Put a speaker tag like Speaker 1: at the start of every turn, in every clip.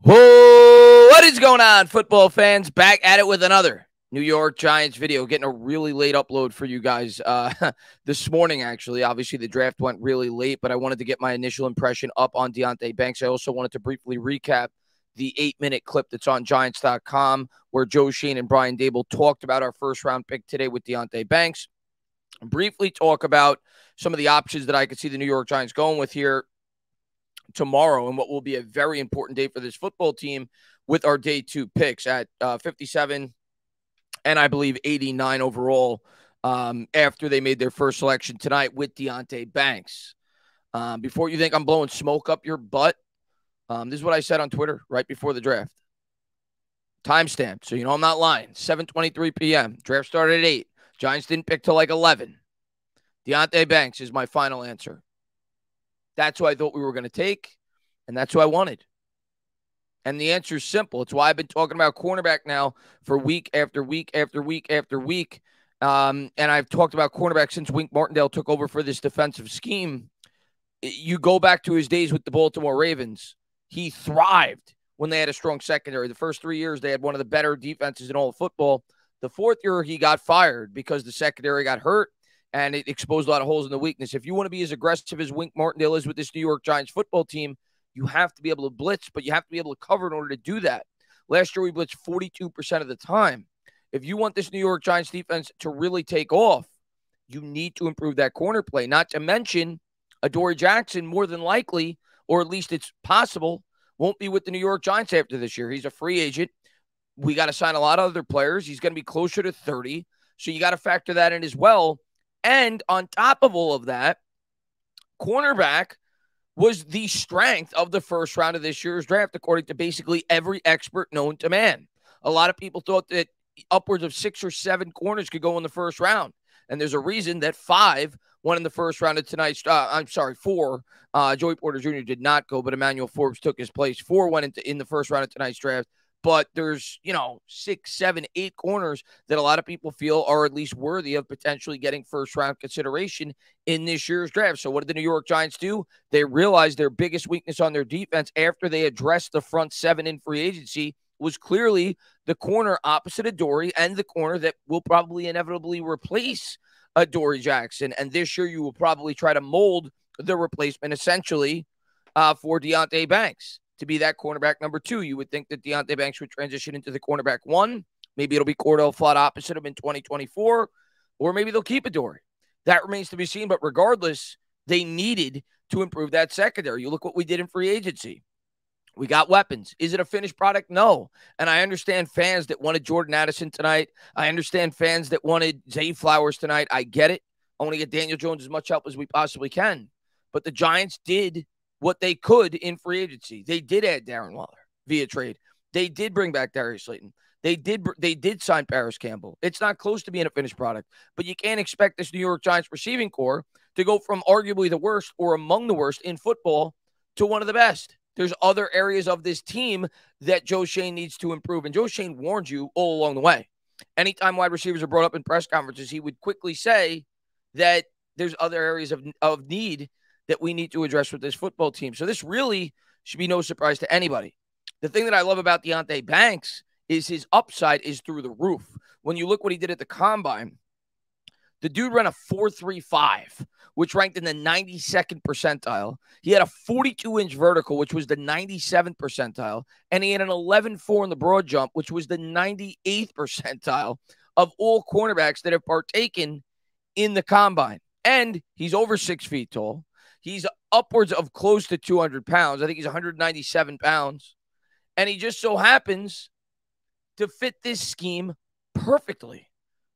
Speaker 1: Whoa, what is going on, football fans? Back at it with another New York Giants video. Getting a really late upload for you guys this morning, actually. Obviously, the draft went really late, but I wanted to get my initial impression up on Deonte Banks. I also wanted to briefly recap the 8-minute clip that's on Giants.com where Joe Schoen and Brian Dable talked about our first-round pick today with Deonte Banks. Briefly talk about some of the options that I could see the New York Giants going with here tomorrow and what will be a very important day for this football team with our day 2 picks at 57 and I believe 89 overall after they made their first selection tonight with Deonte Banks. Before you think I'm blowing smoke up your butt, this is what I said on Twitter right before the draft. Timestamp, so you know I'm not lying. 7:23 p.m. Draft started at 8. Giants didn't pick till like 11. Deonte Banks is my final answer. That's who I thought we were going to take, and that's who I wanted. And the answer is simple. It's why I've been talking about cornerback now for week after week after week after week. And I've talked about cornerback since Wink Martindale took over for this defensive scheme. You go back to his days with the Baltimore Ravens. He thrived when they had a strong secondary. The first 3 years, they had one of the better defenses in all of football. The fourth year, he got fired because the secondary got hurt. And it exposed a lot of holes in the weakness. If you want to be as aggressive as Wink Martindale is with this New York Giants football team, you have to be able to blitz, but you have to be able to cover in order to do that. Last year, we blitzed 42% of the time. If you want this New York Giants defense to really take off, you need to improve that corner play. Not to mention, Adoree Jackson, more than likely, or at least it's possible, won't be with the New York Giants after this year. He's a free agent. We got to sign a lot of other players. He's going to be closer to 30. So you got to factor that in as well. And on top of all of that, cornerback was the strength of the first round of this year's draft, according to basically every expert known to man. A lot of people thought that upwards of 6 or 7 corners could go in the first round. And there's a reason that 5 went in the first round of tonight's, 4. Joey Porter Jr. did not go, but Emmanuel Forbes took his place. 4 went in the first round of tonight's draft. But there's, 6, 7, 8 corners that a lot of people feel are at least worthy of potentially getting first-round consideration in this year's draft. So what did the New York Giants do? They realized their biggest weakness on their defense after they addressed the front 7 in free agency was clearly the corner opposite Adoree and the corner that will probably inevitably replace Adoree Jackson. And this year you will probably try to mold the replacement essentially for Deonte Banks to be that cornerback number 2. You would think that Deonte Banks would transition into the cornerback 1. Maybe it'll be Cordell Flott opposite him in 2024, or maybe they'll keep Adoree. That remains to be seen, but regardless, they needed to improve that secondary. You look what we did in free agency. We got weapons. Is it a finished product? No. And I understand fans that wanted Jordan Addison tonight. I understand fans that wanted Zay Flowers tonight. I get it. I want to get Daniel Jones as much help as we possibly can. But the Giants did what they could in free agency. They did add Darren Waller via trade. They did bring back Darius Slayton. They did sign Paris Campbell. It's not close to being a finished product, but you can't expect this New York Giants receiving corps to go from arguably the worst or among the worst in football to one of the best. There's other areas of this team that Joe Schoen needs to improve, and Joe Schoen warned you all along the way. Anytime wide receivers are brought up in press conferences, he would quickly say that there's other areas of need that we need to address with this football team. So this really should be no surprise to anybody. The thing that I love about Deonte Banks is his upside is through the roof. When you look what he did at the Combine, the dude ran a 4.35, which ranked in the 92nd percentile. He had a 42-inch vertical, which was the 97th percentile. And he had an 11.4 in the broad jump, which was the 98th percentile of all cornerbacks that have partaken in the Combine. And he's over 6 feet tall. He's upwards of close to 200 pounds. I think he's 197 pounds. And he just so happens to fit this scheme perfectly,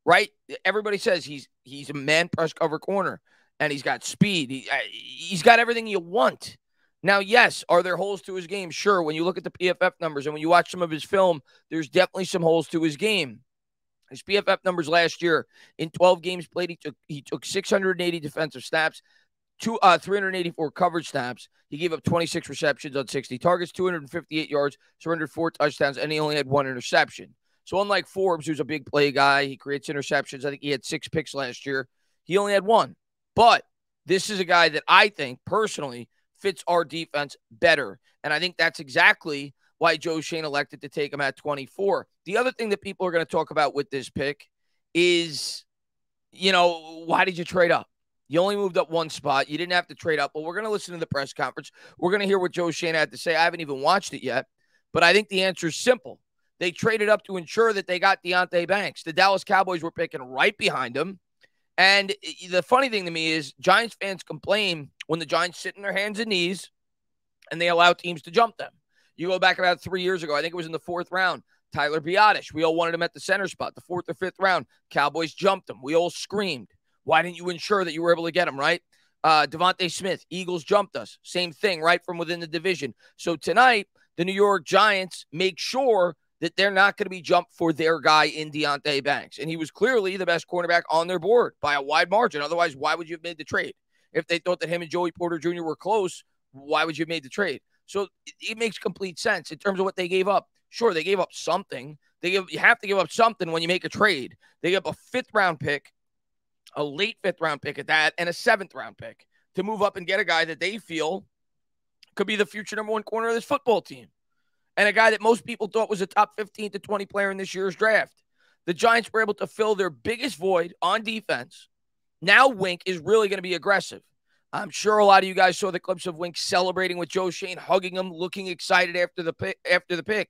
Speaker 1: right? Everybody says he's a man press cover corner, and he's got speed. He's got everything you want. Now, yes, are there holes to his game? Sure. When you look at the PFF numbers and when you watch some of his film, there's definitely some holes to his game. His PFF numbers last year, in 12 games played, he took 680 defensive snaps, 384 coverage snaps. He gave up 26 receptions on 60 targets, 258 yards, surrendered 4 touchdowns, and he only had 1 interception. So unlike Forbes, who's a big play guy, he creates interceptions. I think he had 6 picks last year. He only had 1. But this is a guy that I think personally fits our defense better. And I think that's exactly why Joe Shane elected to take him at 24. The other thing that people are going to talk about with this pick is, why did you trade up? You only moved up one spot. You didn't have to trade up. Well, we're going to listen to the press conference. We're going to hear what Joe Shane had to say. I haven't even watched it yet, but I think the answer is simple. They traded up to ensure that they got Deonte Banks. The Dallas Cowboys were picking right behind him. And the funny thing to me is Giants fans complain when the Giants sit in their hands and knees and they allow teams to jump them. You go back about 3 years ago, I think it was in the 4th round, Tyler Biadasz. We all wanted him at the center spot. The 4th or 5th round, Cowboys jumped him. We all screamed. Why didn't you ensure that you were able to get him, right? Devontae Smith, Eagles jumped us. Same thing, right from within the division. So tonight, the New York Giants make sure that they're not going to be jumped for their guy in Deonte Banks. And he was clearly the best cornerback on their board by a wide margin. Otherwise, why would you have made the trade? If they thought that him and Joey Porter Jr. were close, why would you have made the trade? So it makes complete sense in terms of what they gave up. Sure, they gave up something. You have to give up something when you make a trade. They gave up a 5th-round pick, a late 5th-round pick at that, and a 7th-round pick to move up and get a guy that they feel could be the future number 1 corner of this football team, and a guy that most people thought was a top 15 to 20 player in this year's draft. The Giants were able to fill their biggest void on defense. Now Wink is really going to be aggressive. I'm sure a lot of you guys saw the clips of Wink celebrating with Joe Shane, hugging him, looking excited after the pick.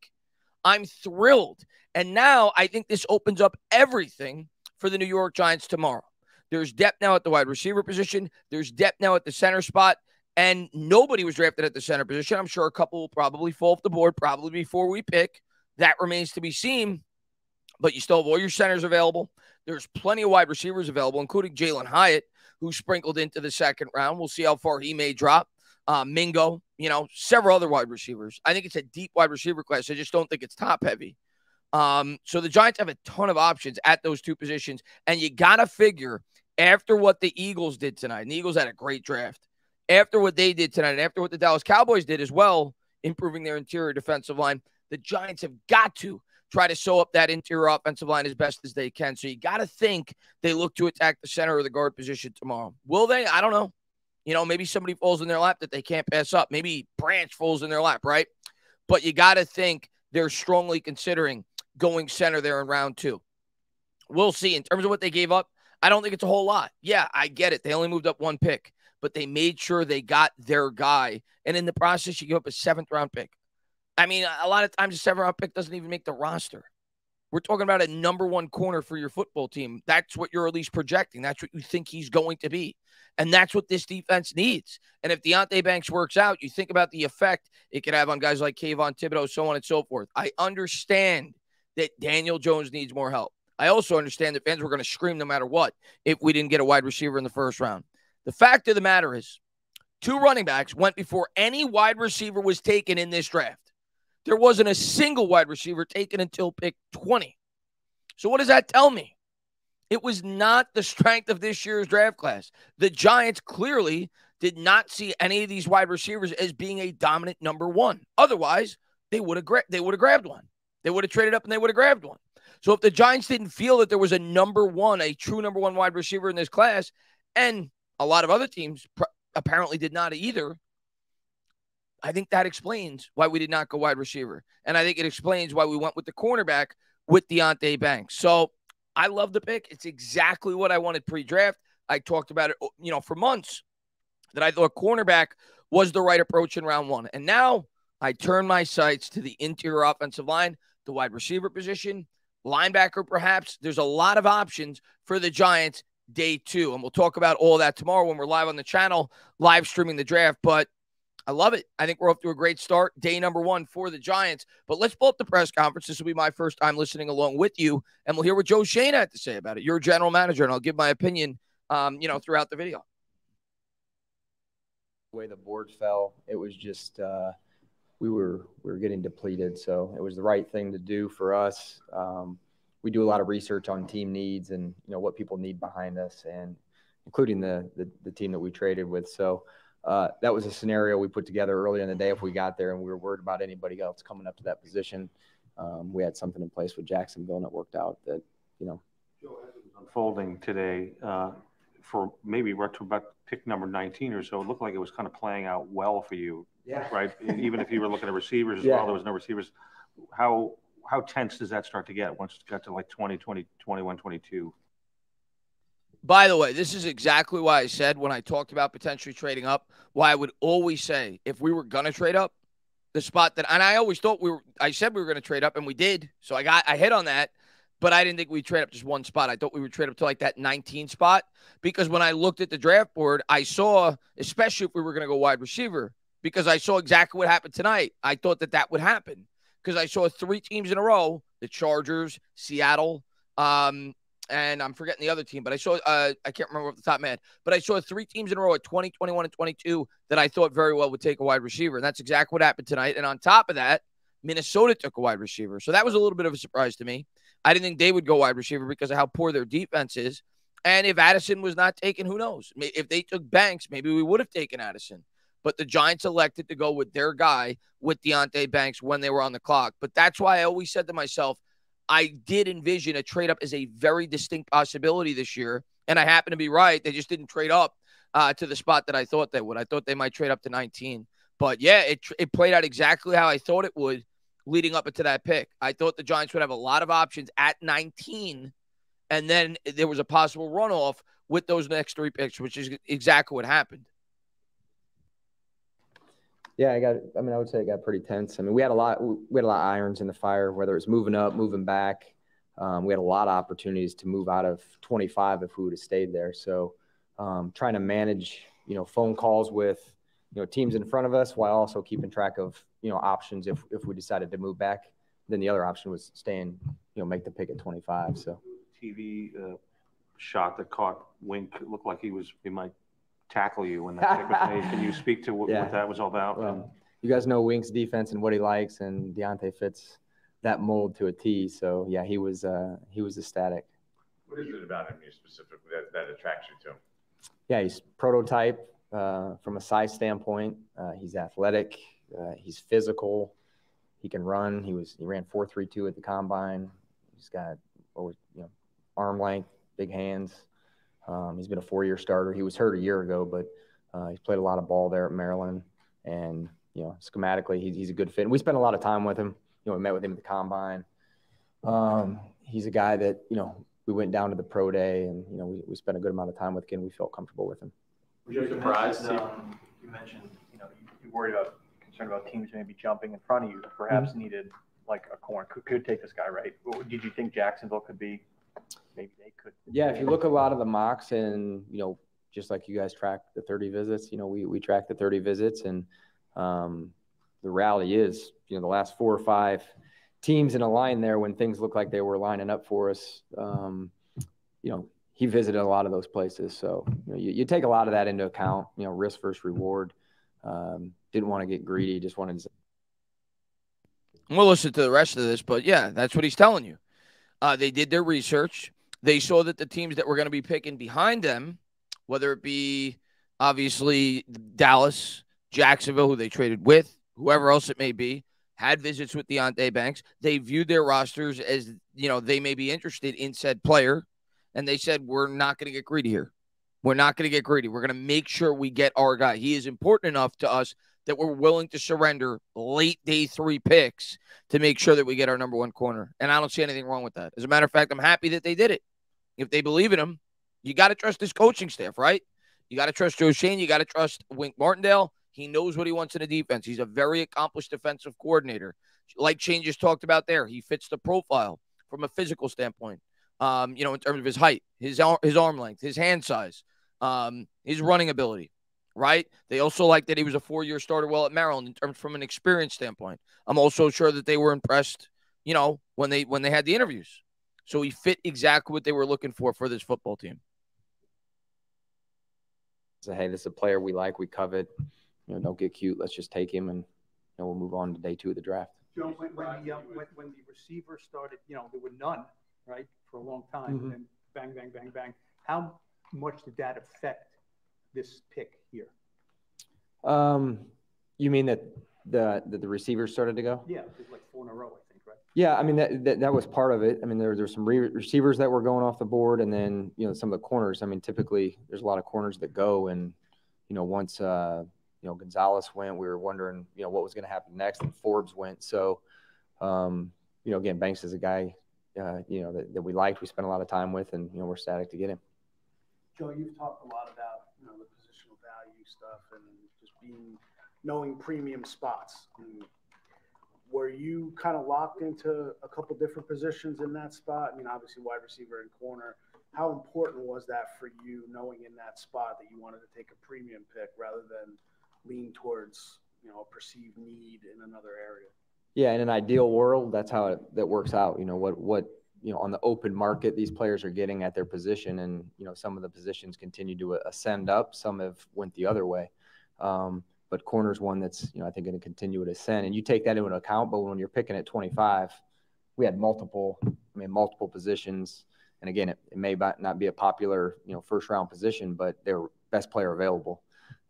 Speaker 1: I'm thrilled. And now I think this opens up everything for the New York Giants tomorrow. There's depth now at the wide receiver position. There's depth now at the center spot. And nobody was drafted at the center position. I'm sure a couple will probably fall off the board probably before we pick. That remains to be seen. But you still have all your centers available. There's plenty of wide receivers available, including Jalen Hyatt, who sprinkled into the 2nd round. We'll see how far he may drop. Mingo, several other wide receivers. I think it's a deep wide receiver class. I just don't think it's top heavy. So the Giants have a ton of options at those 2 positions. And you got to figure after what the Eagles did tonight, and the Eagles had a great draft, after what they did tonight, and after what the Dallas Cowboys did as well, improving their interior defensive line, the Giants have got to try to sew up that interior offensive line as best as they can. So you got to think they look to attack the center or the guard position tomorrow. Will they? I don't know. Maybe somebody falls in their lap that they can't pass up. Maybe Branch falls in their lap, right? But you got to think they're strongly considering going center there in round 2. We'll see. In terms of what they gave up, I don't think it's a whole lot. Yeah, I get it. They only moved up 1 pick, but they made sure they got their guy. And in the process, you give up a 7th-round pick. I mean, a lot of times a 7th-round pick doesn't even make the roster. We're talking about a number 1 corner for your football team. That's what you're at least projecting. That's what you think he's going to be. And that's what this defense needs. And if Deonte Banks works out, you think about the effect it could have on guys like Kayvon Thibodeau, so on and so forth. I understand that Daniel Jones needs more help. I also understand that fans were going to scream no matter what if we didn't get a wide receiver in the 1st round. The fact of the matter is, 2 running backs went before any wide receiver was taken in this draft. There wasn't a single wide receiver taken until pick 20. So what does that tell me? It was not the strength of this year's draft class. The Giants clearly did not see any of these wide receivers as being a dominant number 1. Otherwise, they would have grabbed one. They would have traded up and they would have grabbed one. So if the Giants didn't feel that there was a number 1, a true number 1 wide receiver in this class, and a lot of other teams apparently did not either, I think that explains why we did not go wide receiver. And I think it explains why we went with the cornerback with Deonte Banks. So I love the pick. It's exactly what I wanted pre-draft. I talked about it, for months, that I thought cornerback was the right approach in round 1. And now I turn my sights to the interior offensive line, the wide receiver position, linebacker perhaps. There's a lot of options for the Giants day 2. And we'll talk about all that tomorrow when we're live on the channel, live streaming the draft. But I love it. I think we're off to a great start. Day number 1 for the Giants. But let's pull up the press conference. This will be my first time listening along with you. And we'll hear what Joe Shane had to say about it. You're a general manager, and I'll give my opinion, throughout the video.
Speaker 2: The way the board fell, it was just we were getting depleted. So it was the right thing to do for us. We do a lot of research on team needs and, what people need behind us, and including the team that we traded with. So that was a scenario we put together early in the day if we got there and we were worried about anybody else coming up to that position. We had something in place with Jacksonville, and it worked out that,
Speaker 3: Joe, as it was unfolding today, for maybe we're to about pick number 19 or so, it looked like it was kind of playing out well for you.
Speaker 2: Yeah.
Speaker 3: right? Even if you were looking at receivers as
Speaker 2: Yeah.
Speaker 3: well, there was no receivers. How tense does that start to get once it got to like 20, 21, 22?
Speaker 1: By the way, this is exactly why I said when I talked about potentially trading up, why I would always say if we were going to trade up, the spot that, and I always thought I said we were going to trade up, and we did. So I hit on that, but I didn't think we'd trade up just one spot. I thought we would trade up to like that 19 spot because when I looked at the draft board, I saw, especially if we were going to go wide receiver, because I saw exactly what happened tonight. I thought that would happen because I saw 3 teams in a row, the Chargers, Seattle, and I'm forgetting the other team, but I saw, I can't remember off the top of my head, but I saw 3 teams in a row at 20, 21, and 22 that I thought very well would take a wide receiver. And that's exactly what happened tonight. And on top of that, Minnesota took a wide receiver. So that was a little bit of a surprise to me. I didn't think they would go wide receiver because of how poor their defense is. And if Addison was not taken, who knows? If they took Banks, maybe we would have taken Addison. But the Giants elected to go with their guy, with Deonte Banks, when they were on the clock. But that's why I always said to myself, I did envision a trade up as a very distinct possibility this year. And I happen to be right. They just didn't trade up to the spot that I thought they would. I thought they might trade up to 19. But yeah, it played out exactly how I thought it would leading up into that pick. I thought the Giants would have a lot of options at 19. And then there was a possible runoff with those next 3 picks, which is exactly what happened.
Speaker 2: Yeah, I would say it got pretty tense. I mean, we had a lot of irons in the fire, whether it was moving up, moving back. We had a lot of opportunities to move out of 25 if we would have stayed there. So trying to manage, phone calls with, teams in front of us while also keeping track of, options if we decided to move back. Then the other option was staying, make the pick at 25. So
Speaker 3: TV shot that caught Wink. It looked like he might tackle you when that pick was made. Can you speak to what that was all about?
Speaker 2: Well, you guys know Wink's defense and what he likes, and Deonte fits that mold to a T. So yeah, he was ecstatic.
Speaker 4: What is it about him specifically that attracts you to him?
Speaker 2: Yeah, he's prototype from a size standpoint. He's athletic. He's physical. He can run. He ran 4.32 at the combine. He's got arm length, big hands. He's been a 4-year starter. He was hurt a year ago, but he's played a lot of ball there at Maryland. And, schematically, he's a good fit. And we spent a lot of time with him. We met with him at the combine. He's a guy that, we went down to the pro day and, we spent a good amount of time with him. We felt comfortable with him.
Speaker 5: Were you surprised? You mentioned, you worried about, concerned about teams maybe jumping in front of you, perhaps needed like a corner, could take this guy, right? Did you think Jacksonville could be? Maybe they could.
Speaker 2: Yeah, if you look at a lot of the mocks and, just like you guys track the 30 visits, we track the 30 visits. And the reality is, the last 4 or 5 teams in a line there when things looked like they were lining up for us, he visited a lot of those places. So, you take a lot of that into account, risk versus reward. Didn't want to get greedy, just wanted to.
Speaker 1: We'll listen to the rest of this, but yeah, that's what he's telling you. They did their research. They saw that the teams that were going to be picking behind them, whether it be obviously Dallas, Jacksonville, who they traded with, whoever else it may be, had visits with Deonte Banks. They viewed their rosters as, they may be interested in said player. And they said, we're not going to get greedy here. We're not going to get greedy. We're going to make sure we get our guy. He is important enough to us that we're willing to surrender late day 3 picks to make sure that we get our number 1 corner. And I don't see anything wrong with that. As a matter of fact, I'm happy that they did it. If they believe in him, you got to trust this coaching staff, right? You got to trust Joe Shane. You got to trust Wink Martindale. He knows what he wants in a defense. He's a very accomplished defensive coordinator. Like Shane just talked about there, he fits the profile from a physical standpoint, in terms of his height, his arm length, his hand size, his running ability. Right? They also like that he was a 4-year starter well at Maryland in terms from an experience standpoint. I'm also sure that they were impressed, when they had the interviews. So he fit exactly what they were looking for this football team.
Speaker 2: So, hey, this is a player we like, we covet. Don't get cute. Let's just take him, and we'll move on to day 2 of the draft.
Speaker 6: Joe, when the receivers started, there were none, right, for a long time, and then bang, bang, bang, bang. How much did that affect this pick here?
Speaker 2: You mean that the receivers started to go?
Speaker 6: Yeah, it was like 4 in a row, I think, right?
Speaker 2: Yeah, I mean that was part of it. I mean there's some receivers that were going off the board, and then some of the corners. I mean typically there's a lot of corners that go, and once Gonzalez went. We were wondering, what was going to happen next, and Forbes went. So, again, Banks is a guy, that we liked. We spent a lot of time with, and, we're ecstatic to get him.
Speaker 7: Joe, you've talked a lot about, the positional value stuff and just knowing premium spots. Were you kind of locked into a couple different positions in that spot? I mean, obviously wide receiver and corner. How important was that for you, knowing in that spot that you wanted to take a premium pick rather than lean towards, a perceived need in another area?
Speaker 2: Yeah, in an ideal world, that's how that works out. What on the open market, these players are getting at their position, and some of the positions continue to ascend up. Some have went the other way, but corner's one that's I think going to continue to ascend, and you take that into account. But when you're picking at 25, we had multiple positions, and again, it may not be a popular first round position, but they're best player available.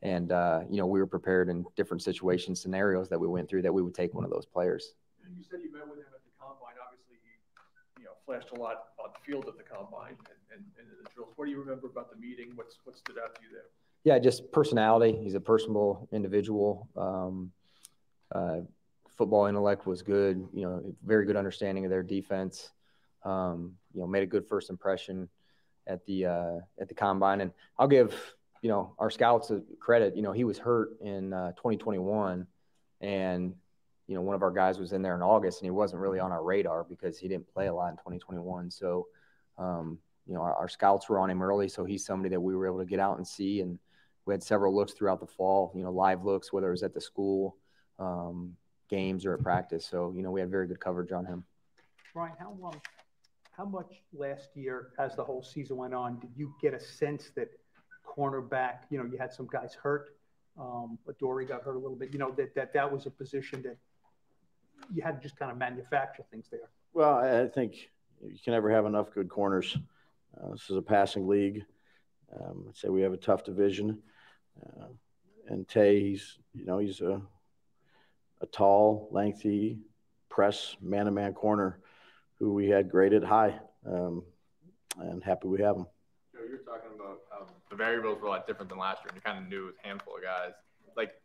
Speaker 2: And, we were prepared in different situations, scenarios that we went through that we would take one of those players.
Speaker 8: You said you met with him at the combine. Obviously, he flashed a lot on the field at the combine and the drills. What do you remember about the meeting? What stood out to you there?
Speaker 2: Yeah, just personality. He's a personable individual. Football intellect was good. Very good understanding of their defense. Made a good first impression at the combine. And I'll give our scouts credit. He was hurt in 2021, and one of our guys was in there in August, and he wasn't really on our radar because he didn't play a lot in 2021. So, our scouts were on him early, so he's somebody that we were able to get out and see. And we had several looks throughout the fall, live looks, whether it was at the school games or at practice. So, we had very good coverage on him.
Speaker 6: Ryan, how much last year, as the whole season went on, did you get a sense that cornerback, you had some guys hurt, but Dory got hurt a little bit, that was a position that you had to just kind of manufacture things there?
Speaker 9: Well, I think you can never have enough good corners. This is a passing league. I'd say we have a tough division. And Tay, he's a tall, lengthy, press, man-to-man corner who we had graded high, and happy we have him.
Speaker 10: You were talking about how the variables were a lot different than last year, and you kind of knew it was a handful of guys.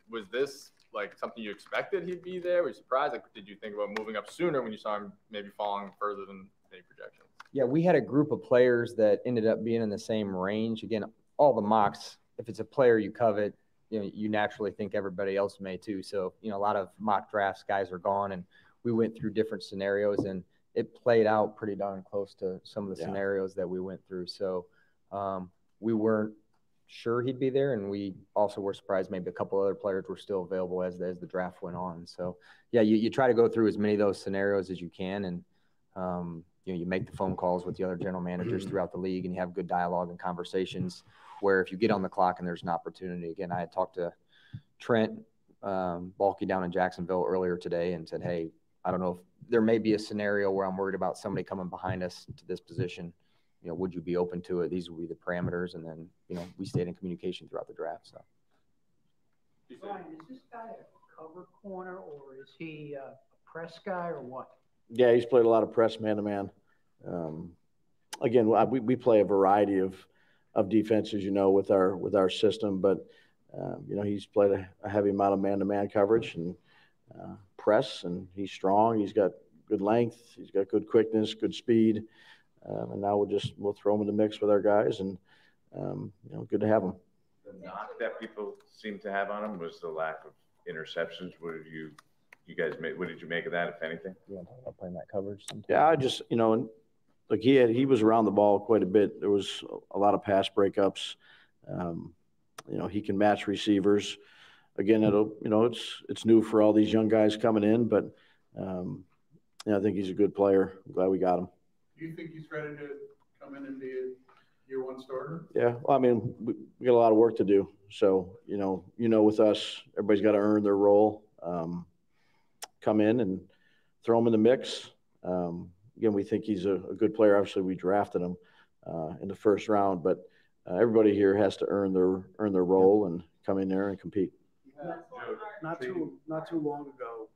Speaker 10: Was this something you expected he'd be there? Were you surprised? Did you think about moving up sooner when you saw him maybe falling further than any projections?
Speaker 2: Yeah, we had a group of players that ended up being in the same range. Again, all the mocks, if it's a player you covet, you naturally think everybody else may too. So, a lot of mock drafts, guys are gone, and we went through different scenarios, and it played out pretty darn close to some of the scenarios that we went through. So, we weren't sure he'd be there, and we also were surprised maybe a couple other players were still available as the draft went on. So, yeah, you try to go through as many of those scenarios as you can, and you make the phone calls with the other general managers throughout the league, and you have good dialogue and conversations where if you get on the clock and there's an opportunity. Again, I had talked to Trent Balky down in Jacksonville earlier today and said, hey, I don't know if there may be a scenario where I'm worried about somebody coming behind us to this position. Would you be open to it? These would be the parameters. And then, we stayed in communication throughout the draft. So,
Speaker 11: Ryan, is this guy a cover corner, or is he a press guy, or what?
Speaker 9: Yeah, he's played a lot of press man-to-man. Again, we play a variety of defenses, with our system, but he's played a heavy amount of man-to-man coverage and press, and he's strong. He's got good length. He's got good quickness, good speed. And now we'll throw him in the mix with our guys, and good to have him.
Speaker 4: The knock that people seem to have on him was the lack of interceptions. What did you guys make? What did you make of that, if anything?
Speaker 2: You want to talk about playing that coverage sometime?
Speaker 9: Yeah, I just he was around the ball quite a bit. There was a lot of pass breakups. He can match receivers. Again, it's new for all these young guys coming in, but I think he's a good player. I'm glad we got him.
Speaker 8: Do you think he's ready to come in and be a year one starter?
Speaker 9: Yeah, well, we got a lot of work to do. So, with us, everybody's got to earn their role. Come in and throw him in the mix. Again, we think he's a good player. Obviously, we drafted him in the first round, but everybody here has to earn their role and come in there and compete.
Speaker 7: Not too long ago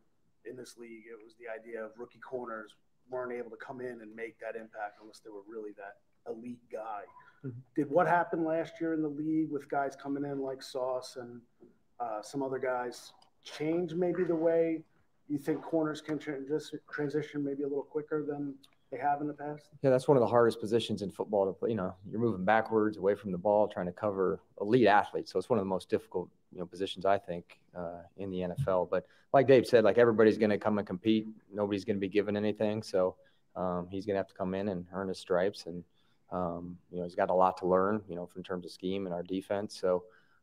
Speaker 7: in this league, it was the idea of rookie corners weren't able to come in and make that impact unless they were really that elite guy. Mm-hmm. Did what happened last year in the league with guys coming in like Sauce and some other guys change maybe the way you think corners can transition maybe a little quicker than they have in the past?
Speaker 2: Yeah, that's one of the hardest positions in football to play. You're moving backwards away from the ball, trying to cover elite athletes. So it's one of the most difficult, positions I think in the NFL. But like Dave said, like everybody's going to come and compete. Nobody's going to be given anything. So he's going to have to come in and earn his stripes. And, he's got a lot to learn, in terms of scheme and our defense. So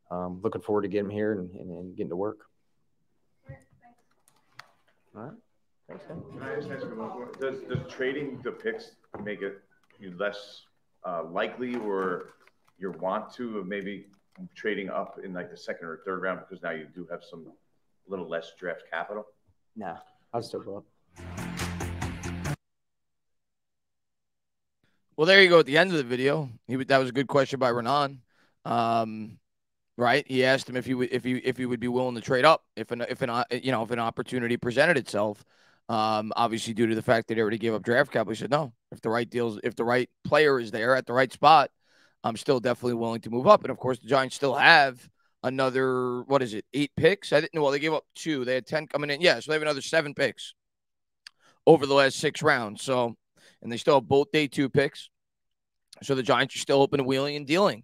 Speaker 2: looking forward to getting him here and getting to work. All right. Thanks, man.
Speaker 4: Can I just ask you, does trading the picks make it less likely, or your want to, of maybe trading up in like the second or third round, because now you do have some little less draft capital?
Speaker 2: Nah, I'll still go up.
Speaker 1: Well, there you go. At the end of the video, that was a good question by Renan. Right? He asked him if he would be willing to trade up if an opportunity presented itself. Obviously, due to the fact that he already gave up draft capital, he said no. If the right player is there at the right spot, I'm still definitely willing to move up. And of course, the Giants still have another 8 picks? I didn't know. Well, they gave up 2. They had 10 coming in. Yeah, so they have another 7 picks over the last 6 rounds. So, and they still have both day 2 picks. So the Giants are still open to wheeling and dealing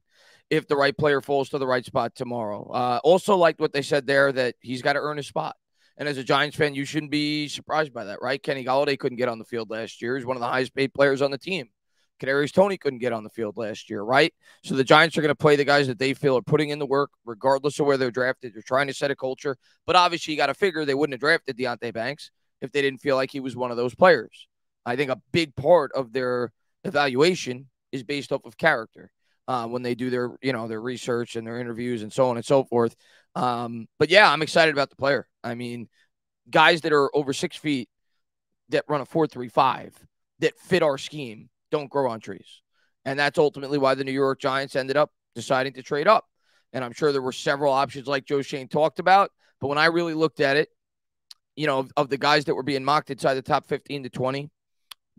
Speaker 1: if the right player falls to the right spot tomorrow. Also liked what they said there, that he's got to earn his spot. And as a Giants fan, you shouldn't be surprised by that, right? Kenny Golladay couldn't get on the field last year. He's one of the highest paid players on the team. Kadarius Toney couldn't get on the field last year, right? So the Giants are going to play the guys that they feel are putting in the work, regardless of where they're drafted. They're trying to set a culture. But obviously, you got to figure they wouldn't have drafted Deonte Banks if they didn't feel like he was one of those players. I think a big part of their evaluation is based off of character. When they do their research and their interviews and so on and so forth. But yeah, I'm excited about the player. I mean, guys that are over 6 feet that run a 4.35 that fit our scheme don't grow on trees. And that's ultimately why the New York Giants ended up deciding to trade up. And I'm sure there were several options like Joe Shane talked about. But when I really looked at it, of the guys that were being mocked inside the top 15 to 20,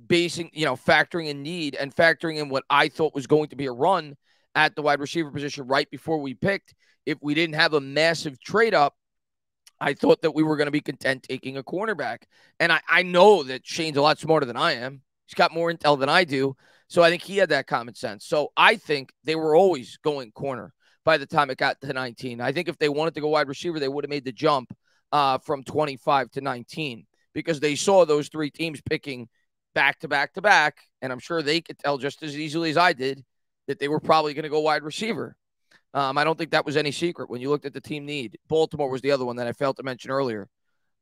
Speaker 1: factoring in need and factoring in what I thought was going to be a run at the wide receiver position right before we picked, if we didn't have a massive trade up, I thought that we were going to be content taking a cornerback. And I know that Shane's a lot smarter than I am. He's got more intel than I do. So I think he had that common sense. So I think they were always going corner by the time it got to 19. I think if they wanted to go wide receiver, they would have made the jump from 25 to 19 because they saw those 3 teams picking back to back to back. And I'm sure they could tell just as easily as I did that they were probably going to go wide receiver. I don't think that was any secret when you looked at the team need. Baltimore was the other one that I failed to mention earlier.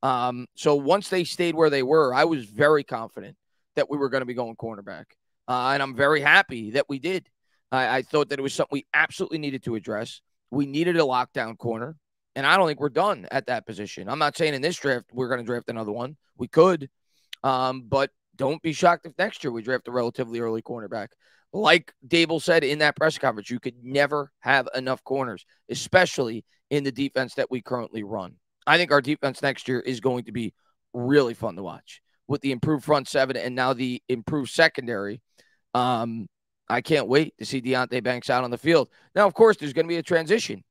Speaker 1: So once they stayed where they were, I was very confident that we were going to be going cornerback. And I'm very happy that we did. I thought that it was something we absolutely needed to address. We needed a lockdown corner. And I don't think we're done at that position. I'm not saying in this draft we're going to draft another one. We could. But don't be shocked if next year we draft a relatively early cornerback. Like Dable said in that press conference, you could never have enough corners, especially in the defense that we currently run. I think our defense next year is going to be really fun to watch with the improved front 7 and now the improved secondary. I can't wait to see Deonte Banks out on the field. Now, of course, there's going to be a transition.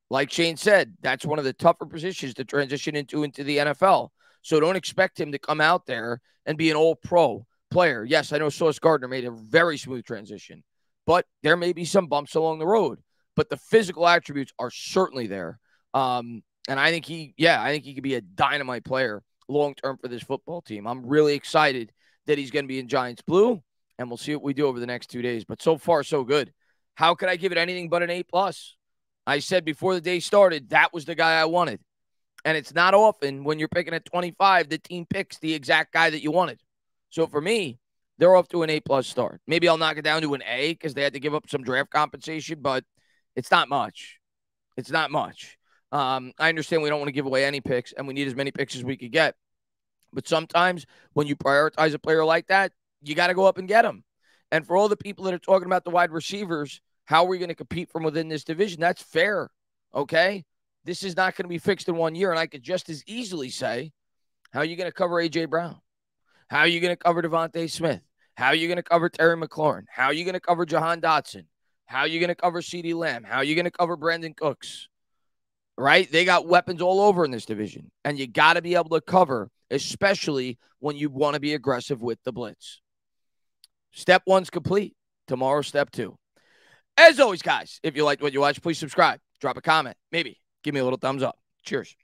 Speaker 1: Like Shane said, that's one of the tougher positions to transition into the NFL. So don't expect him to come out there and be an all-pro player. Yes, I know Sauce Gardner made a very smooth transition, but there may be some bumps along the road. But the physical attributes are certainly there. And I think he could be a dynamite player long-term for this football team. I'm really excited that he's going to be in Giants blue, and we'll see what we do over the next 2 days. But so far, so good. How could I give it anything but an A+? I said before the day started, that was the guy I wanted. And it's not often when you're picking at 25, the team picks the exact guy that you wanted. So for me, they're off to an A+ start. Maybe I'll knock it down to an A because they had to give up some draft compensation, but it's not much. It's not much. I understand we don't want to give away any picks, and we need as many picks as we could get. But sometimes when you prioritize a player like that, you got to go up and get them. And for all the people that are talking about the wide receivers, how are we going to compete from within this division? That's fair, okay? This is not going to be fixed in 1 year, and I could just as easily say, how are you going to cover A.J. Brown? How are you going to cover Devontae Smith? How are you going to cover Terry McLaurin? How are you going to cover Jahan Dotson? How are you going to cover CeeDee Lamb? How are you going to cover Brandon Cooks? right? They got weapons all over in this division, and you got to be able to cover, especially when you want to be aggressive with the blitz. Step 1's complete. Tomorrow, step 2. As always, guys, if you liked what you watched, please subscribe, drop a comment, maybe give me a little thumbs up. Cheers.